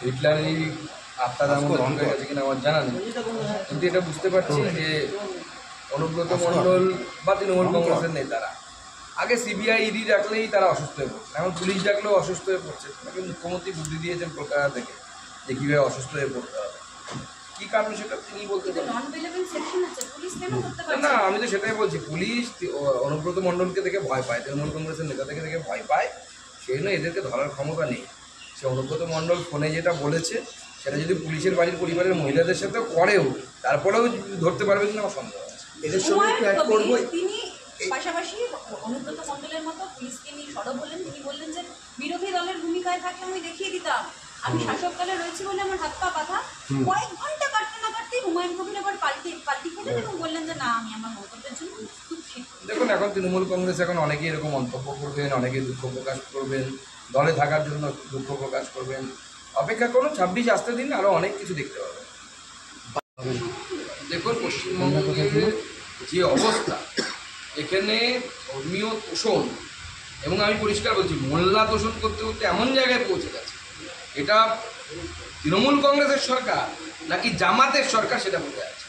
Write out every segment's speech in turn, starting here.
হিটলারেরই আত্মা দাম গেছে কিনা আমার জানা নেই, কিন্তু এটা বুঝতে পারছি যে অনুব্রত মণ্ডল বা তৃণমূল কংগ্রেসের নেতারা আগে সিবিআই ইডি ডাকলেই তারা অসুস্থ হয়ে পড়ছে, এখন পুলিশ ডাকলেও অসুস্থ হয়ে পড়ছে। তাকে মুখ্যমন্ত্রী বুদ্ধি দিয়েছেন কলকাতা থেকে যে কীভাবে অসুস্থ হয়ে পড়তে হবে, কী কারণ সেটা তিনি বলতে পারেন না। আমি তো সেটাই বলছি, পুলিশ অনুব্রত মণ্ডলকে দেখে ভয় পায়, তৃণমূল কংগ্রেসের নেতা থেকে দেখে ভয় পায়, সেই জন্য এদেরকে ধরার ক্ষমতা নেই। সে অনুব্রত মণ্ডল ফোনে যেটা বলেছে সেটা যদি পুলিশের বাড়ির পরিবারের মহিলাদের সাথে করেও তারপরেও ধরতে পারবে কিনা আমার সন্দেহ আছে। এদের সঙ্গে তিনি পাশাপাশি অনুব্রত মণ্ডলের মতো পুলিশকে নিয়ে সরব হলেন। তিনি বললেন যে বিরোধী দলের ভূমিকায় থাকলে আমি দেখিয়ে দিতাম, আমি শাসক দলে রয়েছি বলে আমার হাত পা বাঁধা। কয়েক ঘন্টা কাটতে না কাটতেই হুমায়ুন কবির আবার পাল্টি খেলেন এবং বললেন যে না, আমি আমার মন্তব্যের জন্য খুব ঠিক। দেখুন, এখন তৃণমূল কংগ্রেস এখন অনেকেই এরকম মন্তব্য করবেন, অনেকে দুঃখ প্রকাশ করবেন, দলে থাকার জন্য দুঃখ প্রকাশ করবেন। অপেক্ষা করুন, 26 আসতে দিন, আরও অনেক কিছু দেখতে পাবেন। দেখুন, পশ্চিমবঙ্গের যে অবস্থা, এখানে ধর্মীয় তোষণ, এবং আমি পরিষ্কার বলছি মোল্লা তোষণ করতে করতে এমন জায়গায় পৌঁছে গেছে, এটা তৃণমূল কংগ্রেসের সরকার নাকি জামাতের সরকার সেটা বোঝা যাচ্ছে।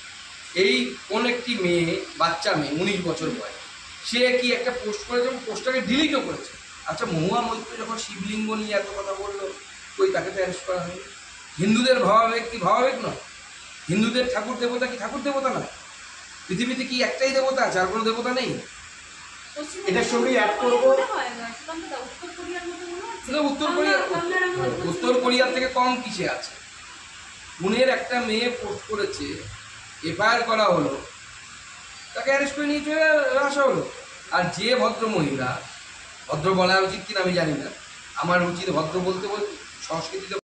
এই কোন একটি মেয়ে, বাচ্চা মেয়ে 19 বছর বয়স, সে কি একটা পোস্ট করেছে এবং পোস্টটাকে ডিলিটও করেছে। আচ্ছা, মহুয়া মৈত্র যখন শিবলিঙ্গ নিয়ে এত কথা বললো, কই তাকে তো অ্যারেস্ট করা হয়নি। হিন্দুদের ভাবাবেগ কি ভাবাবেগ নয়? হিন্দুদের ঠাকুর দেবতা কি ঠাকুর দেবতা নয়? পৃথিবীতে কি একটাই দেবতা আছে, আর কোনো দেবতা নেই? এটার সঙ্গে অ্যাড করবো উত্তর কোরিয়ার থেকে কম কিসে আছে? পুনের একটা মেয়ে পোস্ট করেছে, এফআইআর করা হলো, তাকে অ্যারেস্ট করে নিয়ে চলে আসা হলো। আর যে ভদ্র মহিলা, ভদ্র বলা উচিত কিনা আমি জানি না, আমার উচিত ভদ্র বলতে, সংস্কৃতিতে